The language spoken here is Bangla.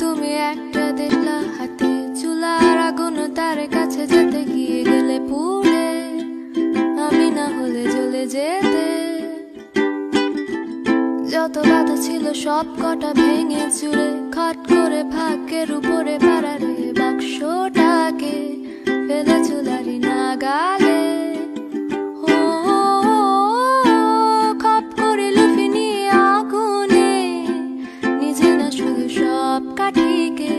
তুমি একটা দেখলা হাতে চুলার আগুন তার কাছে যেতে গিয়ে গেলে পুড়ে আমি না হলে জ্বলে যেতে যত বাধা ছিল সব কটা ভেঙে চুরে খট করে ভাগ্যের উপরে পাড়ারে বাক্সটাকে ফেলে চুলারি না গালে খপ করে লুফে নিয়ে আগুনে নিজে না শুধু সব কাঠিকে